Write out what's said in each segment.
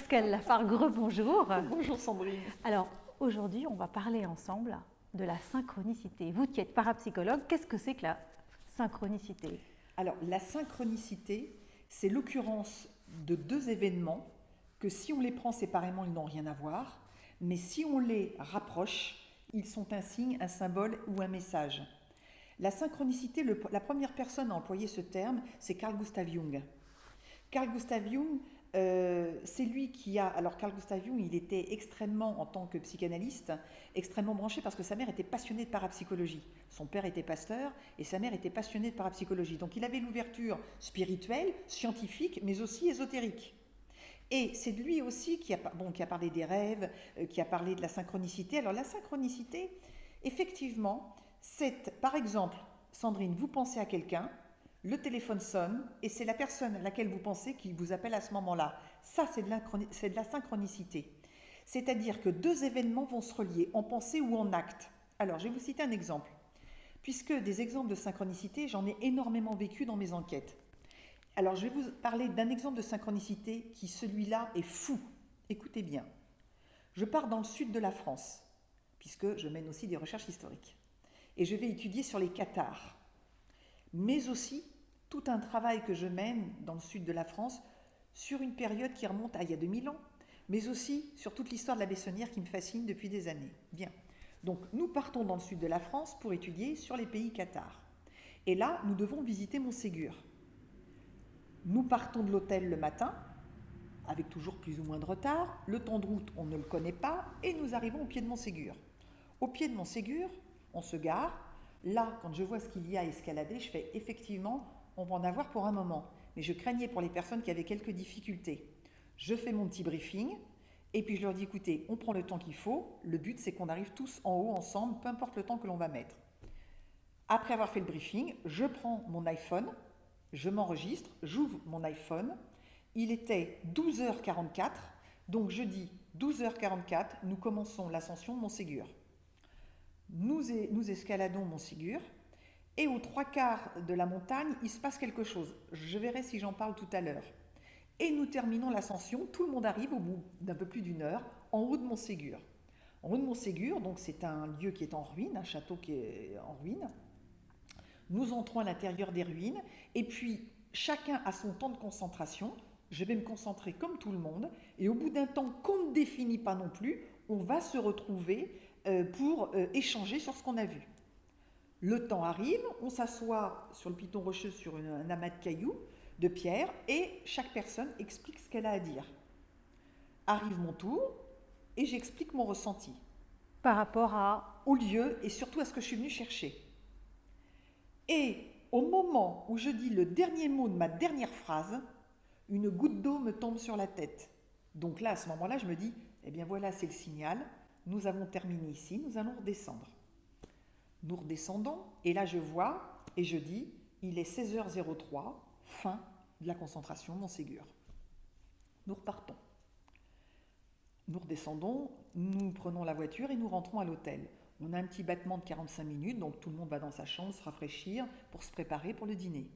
Pascal Lafargue, bonjour. Bonjour Sandrine. Alors, aujourd'hui, on va parler ensemble de la synchronicité. Vous qui êtes parapsychologue, qu'est-ce que c'est que la synchronicité? Alors, la synchronicité, c'est l'occurrence de deux événements que si on les prend séparément, ils n'ont rien à voir, mais si on les rapproche, ils sont un signe, un symbole ou un message. La synchronicité, la première personne à employer ce terme, c'est Carl Gustav Jung. Carl Gustav Jung, c'est lui qui a... Alors Carl Gustav Jung, il était extrêmement, en tant que psychanalyste, extrêmement branché parce que sa mère était passionnée de parapsychologie. Son père était pasteur et sa mère était passionnée de parapsychologie. Donc il avait l'ouverture spirituelle, scientifique, mais aussi ésotérique. Et c'est de lui aussi qui a parlé des rêves, qui a parlé de la synchronicité. Alors la synchronicité, effectivement, c'est, par exemple, Sandrine, vous pensez à quelqu'un, le téléphone sonne et c'est la personne à laquelle vous pensez qui vous appelle à ce moment-là. Ça, c'est de la synchronicité. C'est-à-dire que deux événements vont se relier en pensée ou en acte. Alors, je vais vous citer un exemple. Puisque des exemples de synchronicité, j'en ai énormément vécu dans mes enquêtes. Alors, je vais vous parler d'un exemple de synchronicité qui, celui-là, est fou. Écoutez bien. Je pars dans le sud de la France, puisque je mène aussi des recherches historiques. Et je vais étudier sur les cathares. Mais aussi tout un travail que je mène dans le sud de la France sur une période qui remonte à il y a 2000 ans, mais aussi sur toute l'histoire de la Bessonnière qui me fascine depuis des années. Bien, donc nous partons dans le sud de la France pour étudier sur les pays cathares. Et là, nous devons visiter Montségur. Nous partons de l'hôtel le matin, avec toujours plus ou moins de retard. Le temps de route, on ne le connaît pas, et nous arrivons au pied de Montségur. Au pied de Montségur, on se gare. Là, quand je vois ce qu'il y a à escalader, je fais effectivement, on va en avoir pour un moment. Mais je craignais pour les personnes qui avaient quelques difficultés. Je fais mon petit briefing et puis je leur dis, écoutez, on prend le temps qu'il faut. Le but, c'est qu'on arrive tous en haut ensemble, peu importe le temps que l'on va mettre. Après avoir fait le briefing, je prends mon iPhone, je m'enregistre, j'ouvre mon iPhone. Il était 12h44, donc je dis 12h44, nous commençons l'ascension de Montségur. Nous escaladons Montségur et aux 3/4 de la montagne, il se passe quelque chose. Je verrai si j'en parle tout à l'heure. Et nous terminons l'ascension, tout le monde arrive au bout d'un peu plus d'une heure en haut de Montségur. En haut de Montségur, donc c'est un lieu qui est en ruine, un château qui est en ruine. Nous entrons à l'intérieur des ruines et puis chacun a son temps de concentration. Je vais me concentrer comme tout le monde et au bout d'un temps qu'on ne définit pas non plus, on va se retrouver pour échanger sur ce qu'on a vu. Le temps arrive, on s'assoit sur le piton rocheux sur un amas de cailloux, de pierres, et chaque personne explique ce qu'elle a à dire. Arrive mon tour, et j'explique mon ressenti. Par rapport au lieu, et surtout à ce que je suis venue chercher. Et au moment où je dis le dernier mot de ma dernière phrase, une goutte d'eau me tombe sur la tête. Donc là, à ce moment-là, je me dis, eh bien voilà, c'est le signal. Nous avons terminé ici, nous allons redescendre. Nous redescendons, et là je vois, et je dis, il est 16h03, fin de la concentration Montségur. Nous repartons. Nous redescendons, nous prenons la voiture et nous rentrons à l'hôtel. On a un petit battement de 45 minutes, donc tout le monde va dans sa chambre se rafraîchir pour se préparer pour le dîner.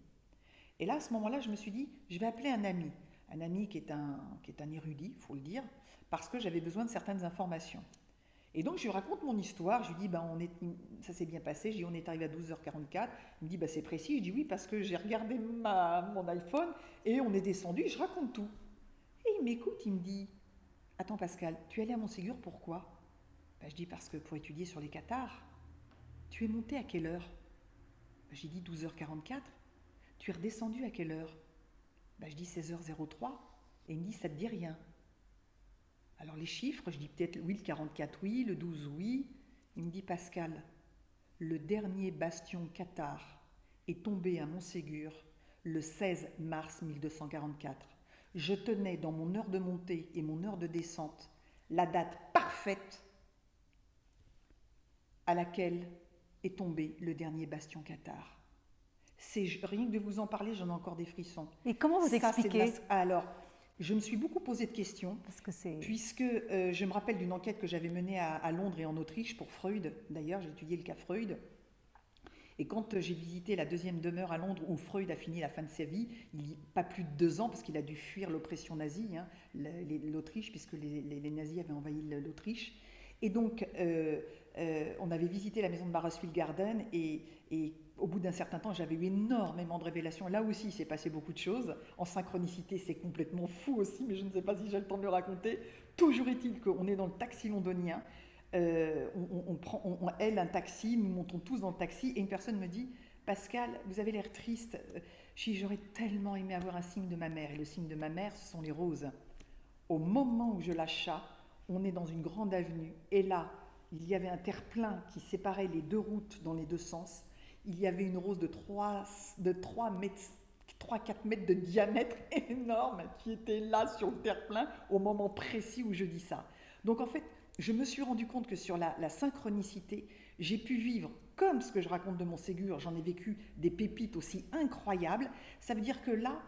Et là, à ce moment-là, je me suis dit, je vais appeler un ami qui est un érudit, il faut le dire, parce que j'avais besoin de certaines informations. Et donc je lui raconte mon histoire, je lui dis ça s'est bien passé, je dis on est arrivé à 12h44, il me dit c'est précis, je dis oui parce que j'ai regardé mon iPhone et on est descendu, je raconte tout. Et il m'écoute, il me dit attends Pascal, tu es allé à Montségur pourquoi? Je dis parce que pour étudier sur les cathares. Tu es monté à quelle heure? J'ai dit 12h44. Tu es redescendu à quelle heure? Je dis 16h03 et il me dit ça te dit rien. Alors les chiffres, je dis peut-être oui, le 44 oui, le 12 oui. Il me dit Pascal, le dernier bastion cathare est tombé à Montségur le 16 mars 1244. Je tenais dans mon heure de montée et mon heure de descente la date parfaite à laquelle est tombé le dernier bastion cathare. C'est rien que de vous en parler, j'en ai encore des frissons. Et comment vous expliquez? Alors, je me suis beaucoup posé de questions, puisque je me rappelle d'une enquête que j'avais menée à Londres et en Autriche pour Freud. D'ailleurs, j'ai étudié le cas Freud. Et quand j'ai visité la deuxième demeure à Londres où Freud a fini la fin de sa vie, pas plus de 2 ans, parce qu'il a dû fuir l'oppression nazie, hein, l'Autriche, puisque les nazis avaient envahi l'Autriche. Et donc, on avait visité la maison de Marosfield Garden et au bout d'un certain temps, j'avais eu énormément de révélations. Là aussi, il s'est passé beaucoup de choses. En synchronicité, c'est complètement fou aussi, mais je ne sais pas si j'ai le temps de le raconter. Toujours est-il qu'on est dans le taxi londonien. On aile un taxi, nous montons tous dans le taxi et une personne me dit « Pascal, vous avez l'air triste. » J'aurais tellement aimé avoir un signe de ma mère. Et le signe de ma mère, ce sont les roses. Au moment où je lâche ça, on est dans une grande avenue et là, il y avait un terre-plein qui séparait les 2 routes dans les 2 sens. Il y avait une rose de 3-4 mètres de diamètre énorme qui était là sur le terre-plein au moment précis où je dis ça. Donc en fait, je me suis rendu compte que sur la synchronicité, j'ai pu vivre comme ce que je raconte de mon Ségur, j'en ai vécu des pépites aussi incroyables. Ça veut dire que là,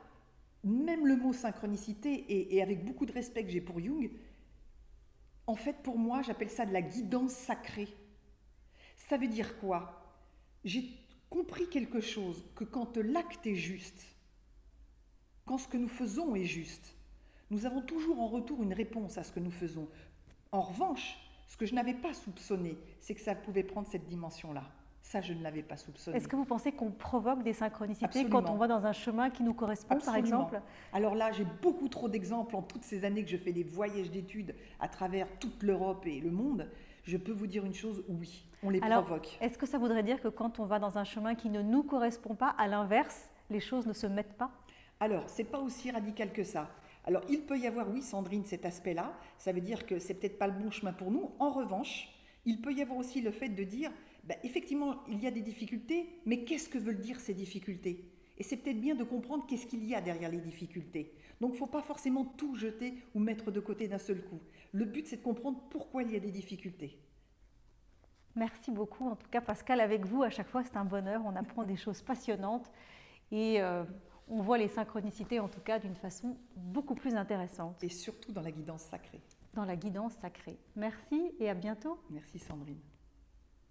même le mot synchronicité, et avec beaucoup de respect que j'ai pour Jung, en fait pour moi j'appelle ça de la guidance sacrée. Ça veut dire quoi? J'ai compris quelque chose, que quand l'acte est juste, quand ce que nous faisons est juste, nous avons toujours en retour une réponse à ce que nous faisons. En revanche, ce que je n'avais pas soupçonné, c'est que ça pouvait prendre cette dimension-là. Ça, je ne l'avais pas soupçonné. Est-ce que vous pensez qu'on provoque des synchronicités Absolument. quand on va dans un chemin qui nous correspond, Absolument. par exemple? Alors là, j'ai beaucoup trop d'exemples en toutes ces années que je fais des voyages d'études à travers toute l'Europe et le monde. Je peux vous dire une chose, oui, on les provoque. Est-ce que ça voudrait dire que quand on va dans un chemin qui ne nous correspond pas, à l'inverse, les choses ne se mettent pas? Alors, c'est pas aussi radical que ça. Alors, il peut y avoir, oui, Sandrine, cet aspect-là. Ça veut dire que c'est peut-être pas le bon chemin pour nous. En revanche, il peut y avoir aussi le fait de dire, effectivement, il y a des difficultés, mais qu'est-ce que veulent dire ces difficultés? Et c'est peut-être bien de comprendre qu'est-ce qu'il y a derrière les difficultés. Donc, il ne faut pas forcément tout jeter ou mettre de côté d'un seul coup. Le but, c'est de comprendre pourquoi il y a des difficultés. Merci beaucoup. En tout cas, Pascal, avec vous, à chaque fois, c'est un bonheur. On apprend des choses passionnantes et on voit les synchronicités, en tout cas, d'une façon beaucoup plus intéressante. Et surtout dans la guidance sacrée. Dans la guidance sacrée. Merci et à bientôt. Merci Sandrine.